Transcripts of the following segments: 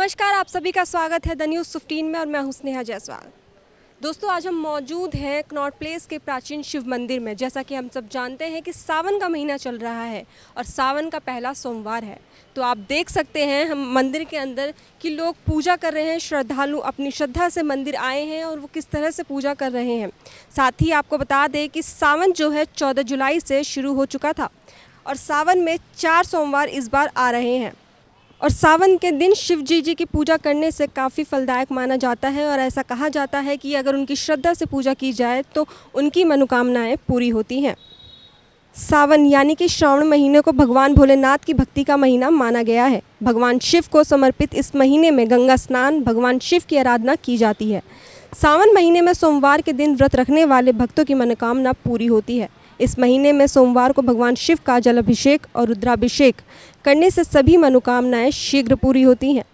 नमस्कार, आप सभी का स्वागत है द न्यूज़ 15 में और मैं हूं स्नेहा जायसवाल। दोस्तों, आज हम मौजूद हैं कनॉट प्लेस के प्राचीन शिव मंदिर में। जैसा कि हम सब जानते हैं कि सावन का महीना चल रहा है और सावन का पहला सोमवार है, तो आप देख सकते हैं हम मंदिर के अंदर कि लोग पूजा कर रहे हैं। श्रद्धालु अपनी श्रद्धा से मंदिर आए हैं और वो किस तरह से पूजा कर रहे हैं। साथ ही आपको बता दें कि सावन जो है 14 जुलाई से शुरू हो चुका था और सावन में 4 सोमवार इस बार आ रहे हैं और सावन के दिन शिव जी की पूजा करने से काफ़ी फलदायक माना जाता है और ऐसा कहा जाता है कि अगर उनकी श्रद्धा से पूजा की जाए तो उनकी मनोकामनाएं पूरी होती हैं। सावन यानी कि श्रावण महीने को भगवान भोलेनाथ की भक्ति का महीना माना गया है। भगवान शिव को समर्पित इस महीने में गंगा स्नान, भगवान शिव की आराधना की जाती है। सावन महीने में सोमवार के दिन व्रत रखने वाले भक्तों की मनोकामना पूरी होती है। इस महीने में सोमवार को भगवान शिव का जलाभिषेक और रुद्राभिषेक करने से सभी मनोकामनाएं शीघ्र पूरी होती हैं।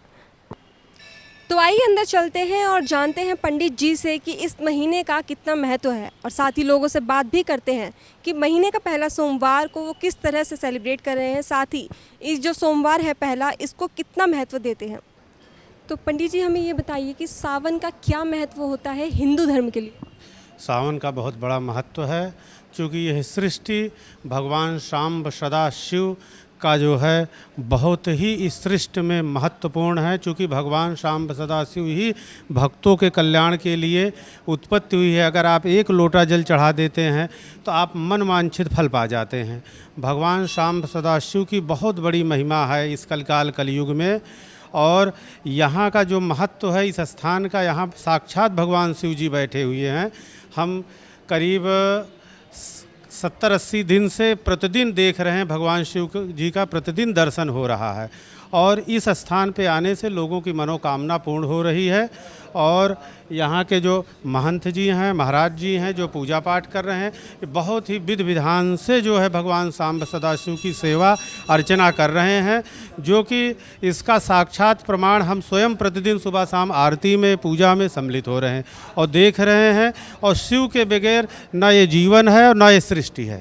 तो आइए अंदर चलते हैं और जानते हैं पंडित जी से कि इस महीने का कितना महत्व है और साथ ही लोगों से बात भी करते हैं कि महीने का पहला सोमवार को वो किस तरह से सेलिब्रेट कर रहे हैं, साथ ही इस जो सोमवार है पहला, इसको कितना महत्व देते हैं। तो पंडित जी, हमें ये बताइए कि सावन का क्या महत्व होता है हिंदू धर्म के लिए। सावन का बहुत बड़ा महत्व है, क्योंकि यह सृष्टि भगवान शाम्ब सदाशिव का जो है बहुत ही इस सृष्टि में महत्वपूर्ण है। क्योंकि भगवान शाम्ब सदाशिव ही भक्तों के कल्याण के लिए उत्पत्ति हुई है। अगर आप एक लोटा जल चढ़ा देते हैं तो आप मन वांछित फल पा जाते हैं। भगवान शाम्ब सदाशिव की बहुत बड़ी महिमा है इस कलयुग में। और यहाँ का जो महत्व है इस स्थान का, यहाँ साक्षात भगवान शिव जी बैठे हुए हैं। हम करीब 70-80 दिन से प्रतिदिन देख रहे हैं, भगवान शिव जी का प्रतिदिन दर्शन हो रहा है और इस स्थान पे आने से लोगों की मनोकामना पूर्ण हो रही है। और यहाँ के जो महंत जी हैं, महाराज जी हैं, जो पूजा पाठ कर रहे हैं, बहुत ही विधि विधान से जो है भगवान शाम्ब सदाशिव की सेवा अर्चना कर रहे हैं, जो कि इसका साक्षात प्रमाण हम स्वयं प्रतिदिन सुबह शाम आरती में, पूजा में सम्मिलित हो रहे हैं और देख रहे हैं। और शिव के बगैर न ये जीवन है और न ये सृष्टि है।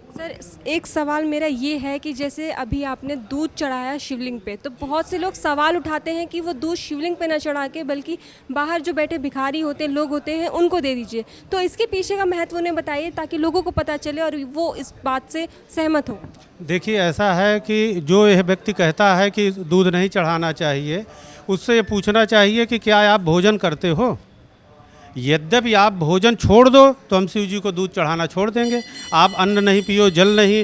सर, एक सवाल मेरा ये है कि जैसे अभी आपने दूध चढ़ाया शिवलिंग पे, तो बहुत से लोग सवाल उठाते हैं कि वो दूध शिवलिंग पे ना चढ़ा के बल्कि बाहर जो बैठे भिखारी होते हैं, लोग होते हैं, उनको दे दीजिए। तो इसके पीछे का महत्व उन्हें बताइए ताकि लोगों को पता चले और वो इस बात से सहमत हो। देखिए, ऐसा है कि जो यह व्यक्ति कहता है कि दूध नहीं चढ़ाना चाहिए, उससे ये पूछना चाहिए कि क्या आप भोजन करते हो। यद्यपि आप भोजन छोड़ दो तो हम शिव जी को दूध चढ़ाना छोड़ देंगे। आप अन्न नहीं पियो, जल नहीं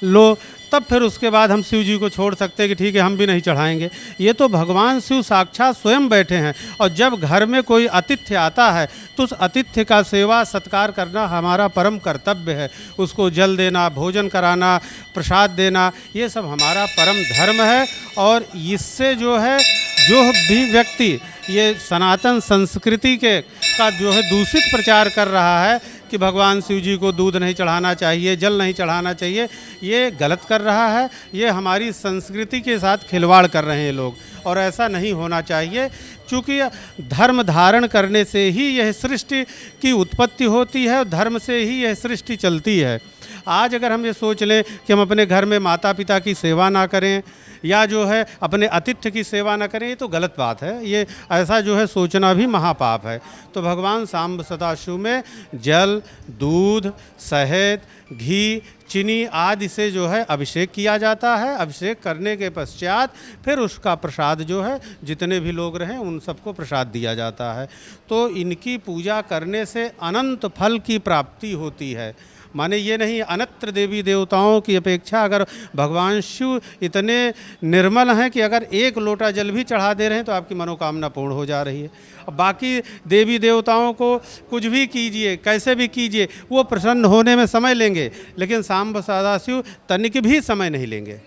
लो, तब फिर उसके बाद हम शिव जी को छोड़ सकते हैं कि ठीक है हम भी नहीं चढ़ाएंगे। ये तो भगवान शिव साक्षात स्वयं बैठे हैं और जब घर में कोई अतिथि आता है तो उस अतिथि का सेवा सत्कार करना हमारा परम कर्तव्य है। उसको जल देना, भोजन कराना, प्रसाद देना, ये सब हमारा परम धर्म है। और इससे जो है जो भी व्यक्ति ये सनातन संस्कृति के का जो है दूषित प्रचार कर रहा है कि भगवान शिव जी को दूध नहीं चढ़ाना चाहिए, जल नहीं चढ़ाना चाहिए, ये गलत कर रहा है। ये हमारी संस्कृति के साथ खिलवाड़ कर रहे हैं लोग और ऐसा नहीं होना चाहिए। क्योंकि धर्म धारण करने से ही यह सृष्टि की उत्पत्ति होती है और धर्म से ही यह सृष्टि चलती है। आज अगर हम ये सोच लें कि हम अपने घर में माता पिता की सेवा ना करें या जो है अपने आतिथ्य की सेवा न करें, ये तो गलत बात है। ये ऐसा जो है सोचना भी महापाप है। तो भगवान शाम्ब सदाशिव में जल, दूध, शहद, घी, चीनी आदि से जो है अभिषेक किया जाता है। अभिषेक करने के पश्चात फिर उसका प्रसाद जो है जितने भी लोग रहें उन सबको प्रसाद दिया जाता है। तो इनकी पूजा करने से अनंत फल की प्राप्ति होती है। माने ये नहीं, अनत्र देवी देवताओं की अपेक्षा अगर भगवान शिव इतने निर्मल हैं कि अगर एक लोटा जल भी चढ़ा दे रहे हैं तो आपकी मनोकामना पूर्ण हो जा रही है। अब बाकी देवी देवताओं को कुछ भी कीजिए, कैसे भी कीजिए, वो प्रसन्न होने में समय लेंगे, लेकिन शाम्ब सदाशिव तनिक भी समय नहीं लेंगे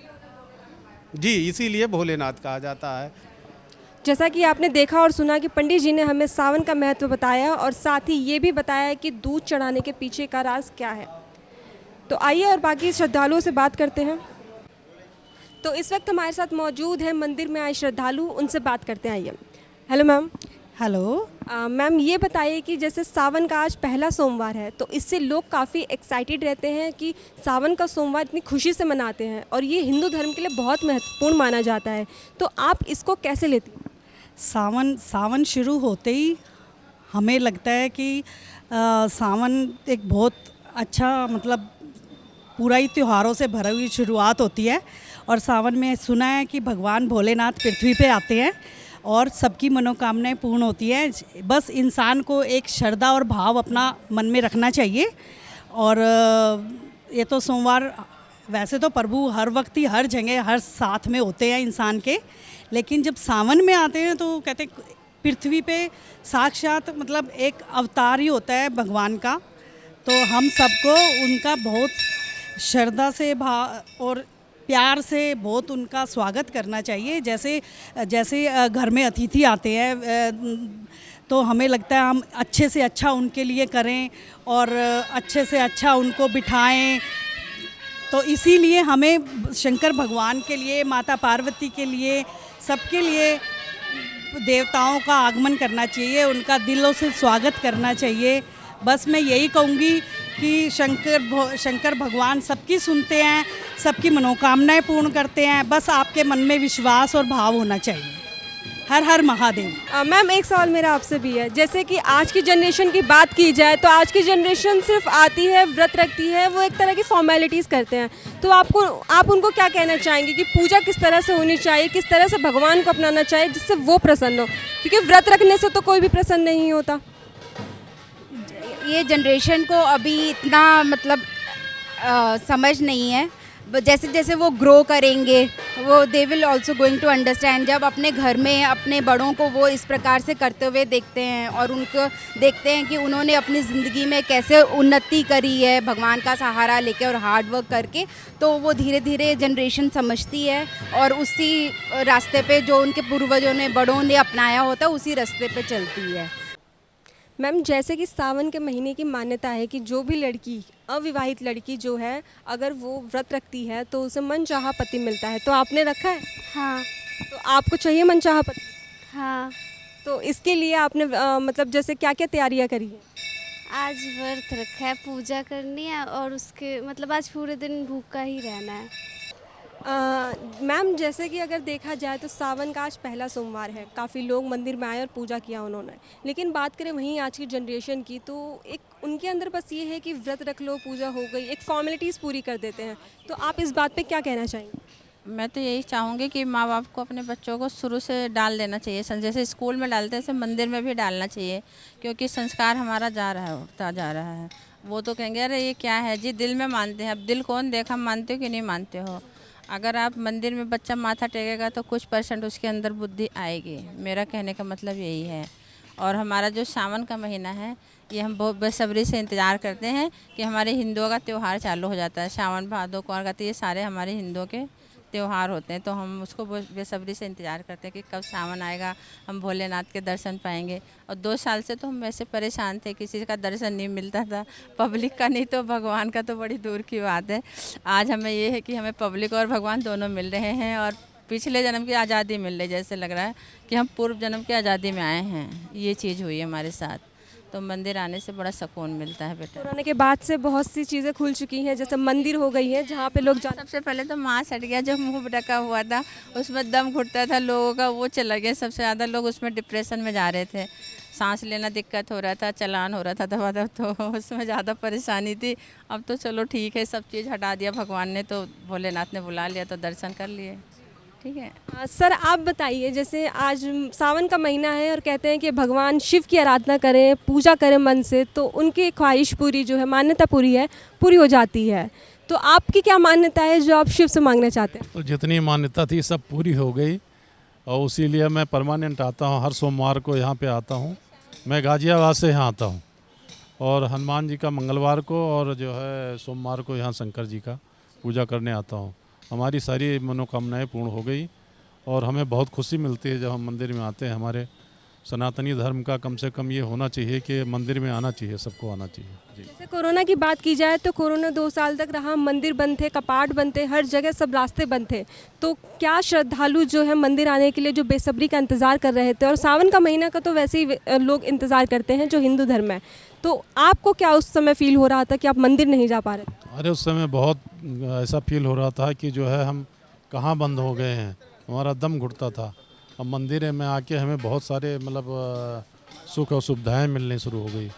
जी। इसीलिए भोलेनाथ कहा जाता है। जैसा कि आपने देखा और सुना कि पंडित जी ने हमें सावन का महत्व बताया और साथ ही ये भी बताया कि दूध चढ़ाने के पीछे का राज क्या है। तो आइए और बाकी श्रद्धालुओं से बात करते हैं। तो इस वक्त हमारे साथ मौजूद हैं मंदिर में आए श्रद्धालु, उनसे बात करते हैं। आइए। Hello ma'am. हेलो। मैम ये बताइए कि जैसे सावन का आज पहला सोमवार है, तो इससे लोग काफ़ी एक्साइटेड रहते हैं कि सावन का सोमवार इतनी खुशी से मनाते हैं और ये हिंदू धर्म के लिए बहुत महत्वपूर्ण माना जाता है। तो आप इसको कैसे लेती हैं? सावन सावन शुरू होते ही हमें लगता है कि सावन एक बहुत अच्छा मतलब पूरा ही त्योहारों से भरी हुई शुरुआत होती है। और सावन में सुना है कि भगवान भोलेनाथ पृथ्वी पे आते हैं और सबकी मनोकामनाएं पूर्ण होती है। बस इंसान को एक श्रद्धा और भाव अपना मन में रखना चाहिए। और ये तो सोमवार वैसे तो प्रभु हर वक्त ही हर जगह हर साथ में होते हैं इंसान के, लेकिन जब सावन में आते हैं तो कहते हैं पृथ्वी पे साक्षात मतलब एक अवतार ही होता है भगवान का। तो हम सबको उनका बहुत श्रद्धा से भाव और प्यार से बहुत उनका स्वागत करना चाहिए। जैसे जैसे घर में अतिथि आते हैं तो हमें लगता है हम अच्छे से अच्छा उनके लिए करें और अच्छे से अच्छा उनको बिठाएं। तो इसीलिए हमें शंकर भगवान के लिए, माता पार्वती के लिए, सबके लिए देवताओं का आगमन करना चाहिए, उनका दिलों से स्वागत करना चाहिए। बस मैं यही कहूँगी कि शंकर भगवान सबकी सुनते हैं, सबकी मनोकामनाएं पूर्ण करते हैं। बस आपके मन में विश्वास और भाव होना चाहिए। हर हर महादेव। मैम एक सवाल मेरा आपसे भी है, जैसे कि आज की जनरेशन की बात की जाए तो आज की जनरेशन सिर्फ आती है, व्रत रखती है, वो एक तरह की फॉर्मेलिटीज़ करते हैं। तो आप उनको क्या कहना चाहेंगे कि पूजा किस तरह से होनी चाहिए, किस तरह से भगवान को अपनाना चाहिए जिससे वो प्रसन्न हो? क्योंकि व्रत रखने से तो कोई भी प्रसन्न नहीं होता। ये जनरेशन को अभी इतना मतलब समझ नहीं है। जैसे जैसे वो ग्रो करेंगे वो they will also going to understand. जब अपने घर में अपने बड़ों को वो इस प्रकार से करते हुए देखते हैं और उनको देखते हैं कि उन्होंने अपनी ज़िंदगी में कैसे उन्नति करी है भगवान का सहारा लेके और हार्ड वर्क करके, तो वो धीरे धीरे जनरेशन समझती है और उसी रास्ते पे जो उनके पूर्वजों ने बड़ों ने अपनाया होता है उसी रास्ते पे चलती है। मैम जैसे कि सावन के महीने की मान्यता है कि जो भी लड़की, अविवाहित लड़की जो है, अगर वो व्रत रखती है तो उसे मनचाहा पति मिलता है। तो आपने रखा है? हाँ। तो आपको चाहिए मनचाहा पति? हाँ। तो इसके लिए आपने मतलब जैसे क्या क्या तैयारियां करी हैं? आज व्रत रखा है, पूजा करनी है और उसके मतलब आज पूरे दिन भूखा ही रहना है। मैम जैसे कि अगर देखा जाए तो सावन का आज पहला सोमवार है, काफ़ी लोग मंदिर में आए और पूजा किया उन्होंने। लेकिन बात करें वहीं आज की जनरेशन की, तो एक उनके अंदर बस ये है कि व्रत रख लो, पूजा हो गई, एक फॉर्मेलिटीज़ पूरी कर देते हैं। तो आप इस बात पे क्या कहना चाहेंगे? मैं तो यही चाहूँगी कि माँ बाप को अपने बच्चों को शुरू से डाल देना चाहिए, जैसे स्कूल में डालते हैं ऐसे मंदिर में भी डालना चाहिए, क्योंकि संस्कार हमारा होता जा रहा है। वो तो कहेंगे अरे ये क्या है जी, दिल में मानते हैं। अब दिल कौन देखा, मानते हो कि नहीं मानते हो। अगर आप मंदिर में बच्चा माथा टेकेगा तो कुछ % उसके अंदर बुद्धि आएगी। मेरा कहने का मतलब यही है। और हमारा जो सावन का महीना है ये हम बहुत बेसब्री से इंतज़ार करते हैं कि हमारे हिंदुओं का त्यौहार चालू हो जाता है। सावन, भादो, कुंवार, ये सारे हमारे हिंदुओं के त्यौहार होते हैं, तो हम उसको बेसब्री से इंतज़ार करते हैं कि कब सावन आएगा, हम भोलेनाथ के दर्शन पाएंगे। और 2 साल से तो हम वैसे परेशान थे, किसी का दर्शन नहीं मिलता था, पब्लिक का नहीं तो भगवान का तो बड़ी दूर की बात है। आज हमें ये है कि हमें पब्लिक और भगवान दोनों मिल रहे हैं और पिछले जन्म की आज़ादी मिल रही, जैसे लग रहा है कि हम पूर्व जन्म की आज़ादी में आए हैं। ये चीज़ हुई है हमारे साथ, तो मंदिर आने से बड़ा सुकून मिलता है बेटा। कोरोना के बाद से बहुत सी चीज़ें खुल चुकी हैं, जैसे मंदिर हो गई है जहाँ पे लोग सबसे पहले तो मास्क हट गया, जो मुंह ढका हुआ था उसमें दम घुटता था लोगों का, वो चला गया। सबसे ज़्यादा लोग उसमें डिप्रेशन में जा रहे थे, सांस लेना दिक्कत हो रहा था, चलान हो रहा था दवा दवा, तो उसमें ज़्यादा परेशानी थी। अब तो चलो ठीक है, सब चीज़ हटा दिया भगवान ने, तो भोलेनाथ ने बुला लिया तो दर्शन कर लिए, ठीक है। सर आप बताइए, जैसे आज सावन का महीना है और कहते हैं कि भगवान शिव की आराधना करें, पूजा करें मन से, तो उनकी ख्वाहिश पूरी जो है, मान्यता पूरी हो जाती है। तो आपकी क्या मान्यता है जो आप शिव से मांगना चाहते हैं? तो जितनी मान्यता थी सब पूरी हो गई और इसीलिए मैं परमानेंट आता हूँ, हर सोमवार को यहाँ पे आता हूँ। मैं गाजियाबाद से यहाँ आता हूँ और हनुमान जी का मंगलवार को और जो है सोमवार को यहाँ शंकर जी का पूजा करने आता हूँ। हमारी सारी मनोकामनाएं पूर्ण हो गई और हमें बहुत खुशी मिलती है जब हम मंदिर में आते हैं। हमारे सनातनी धर्म का कम से कम ये होना चाहिए कि मंदिर में आना चाहिए, सबको आना चाहिए जी। जैसे कोरोना की बात की जाए तो कोरोना 2 साल तक रहा, मंदिर बंद थे, कपाट बंद थे, हर जगह सब रास्ते बंद थे। तो क्या श्रद्धालु जो है मंदिर आने के लिए जो बेसब्री का इंतज़ार कर रहे थे, और सावन का महीना का तो वैसे ही लोग इंतज़ार करते हैं जो हिंदू धर्म है, तो आपको क्या उस समय फील हो रहा था कि आप मंदिर नहीं जा पा रहे थे? अरे उस समय बहुत ऐसा फील हो रहा था कि जो है हम कहाँ बंद हो गए हैं, हमारा दम घुटता था। अब मंदिर में आके हमें बहुत सारे मतलब सुख और सुविधाएं मिलनी शुरू हो गई।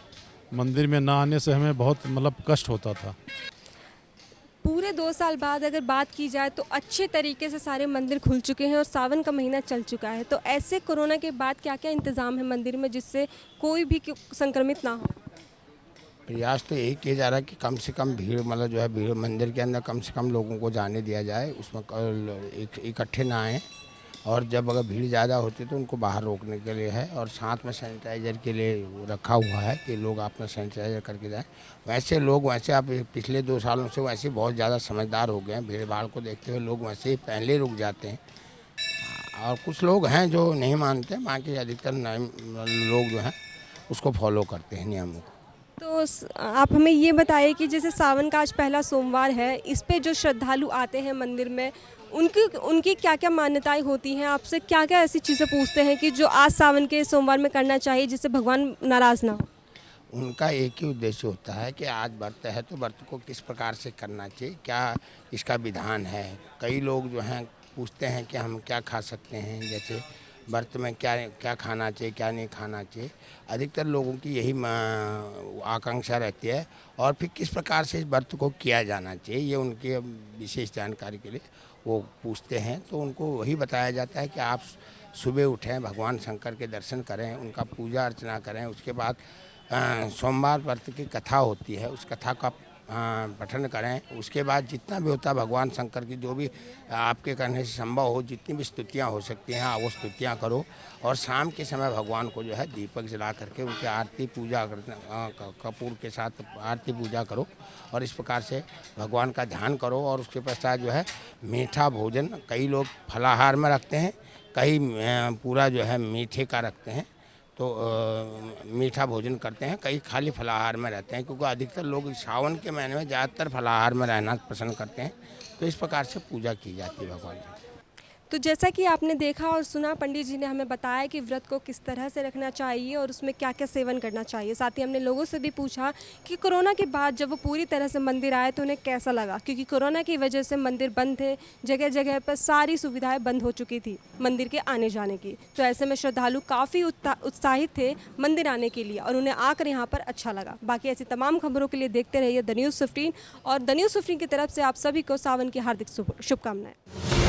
मंदिर में ना आने से हमें बहुत मतलब कष्ट होता था। पूरे 2 साल बाद अगर बात की जाए तो अच्छे तरीके से सारे मंदिर खुल चुके हैं और सावन का महीना चल चुका है, तो ऐसे कोरोना के बाद क्या क्या इंतज़ाम है मंदिर में जिससे कोई भी संक्रमित ना हो? प्रयास तो यही किया जा रहा है कि कम से कम भीड़ मतलब जो है भीड़ मंदिर के अंदर कम से कम लोगों को जाने दिया जाए, उसमें इकट्ठे ना आएँ, और जब अगर भीड़ ज़्यादा होती है तो उनको बाहर रोकने के लिए है, और साथ में सैनिटाइज़र के लिए रखा हुआ है कि लोग अपना सैनिटाइज़र करके जाएं। वैसे लोग वैसे आप पिछले 2 सालों से वैसे बहुत ज़्यादा समझदार हो गए हैं, भीड़ भाड़ को देखते हुए लोग वैसे ही पहले रुक जाते हैं, और कुछ लोग हैं जो नहीं मानते, बाकी अधिकतर लोग जो हैं उसको फॉलो करते हैं नियमों को। तो आप हमें ये बताइए कि जैसे सावन का आज पहला सोमवार है, इस पे जो श्रद्धालु आते हैं मंदिर में, उनकी क्या क्या मान्यताएं होती हैं? आपसे क्या क्या ऐसी चीज़ें पूछते हैं कि जो आज सावन के सोमवार में करना चाहिए जिससे भगवान नाराज़ ना हो? उनका एक ही उद्देश्य होता है कि आज व्रत है तो व्रत को किस प्रकार से करना चाहिए, क्या इसका विधान है। कई लोग जो हैं पूछते हैं कि हम क्या खा सकते हैं, जैसे व्रत में क्या क्या खाना चाहिए, क्या नहीं खाना चाहिए। अधिकतर लोगों की यही आकांक्षा रहती है, और फिर किस प्रकार से इस व्रत को किया जाना चाहिए ये उनके विशेष जानकारी के लिए वो पूछते हैं। तो उनको वही बताया जाता है कि आप सुबह उठें, भगवान शंकर के दर्शन करें, उनका पूजा अर्चना करें, उसके बाद सोमवार व्रत की कथा होती है, उस कथा का पठन करें। उसके बाद जितना भी होता है भगवान शंकर की जो भी आपके करने से संभव हो, जितनी भी स्तुतियाँ हो सकती हैं वो स्तुतियाँ करो, और शाम के समय भगवान को जो है दीपक जला करके उनकी आरती पूजा कपूर के साथ आरती पूजा करो, और इस प्रकार से भगवान का ध्यान करो। और उसके पश्चात जो है मीठा भोजन, कई लोग फलाहार में रखते हैं, कई पूरा जो है मीठे का रखते हैं, तो मीठा भोजन करते हैं, कई खाली फलाहार में रहते हैं, क्योंकि अधिकतर लोग सावन के महीने में ज़्यादातर फलाहार में रहना पसंद करते हैं। तो इस प्रकार से पूजा की जाती है भगवान की। तो जैसा कि आपने देखा और सुना, पंडित जी ने हमें बताया कि व्रत को किस तरह से रखना चाहिए और उसमें क्या क्या सेवन करना चाहिए। साथ ही हमने लोगों से भी पूछा कि कोरोना के बाद जब वो पूरी तरह से मंदिर आए तो उन्हें कैसा लगा, क्योंकि कोरोना की वजह से मंदिर बंद थे, जगह जगह पर सारी सुविधाएं बंद हो चुकी थी मंदिर के आने जाने की। तो ऐसे में श्रद्धालु काफ़ी उत्साहित थे मंदिर आने के लिए और उन्हें आकर यहाँ पर अच्छा लगा। बाकी ऐसी तमाम खबरों के लिए देखते रहिए द न्यूज़ 15, और द न्यूज़ 15 की तरफ से आप सभी को सावन की हार्दिक शुभकामनाएं।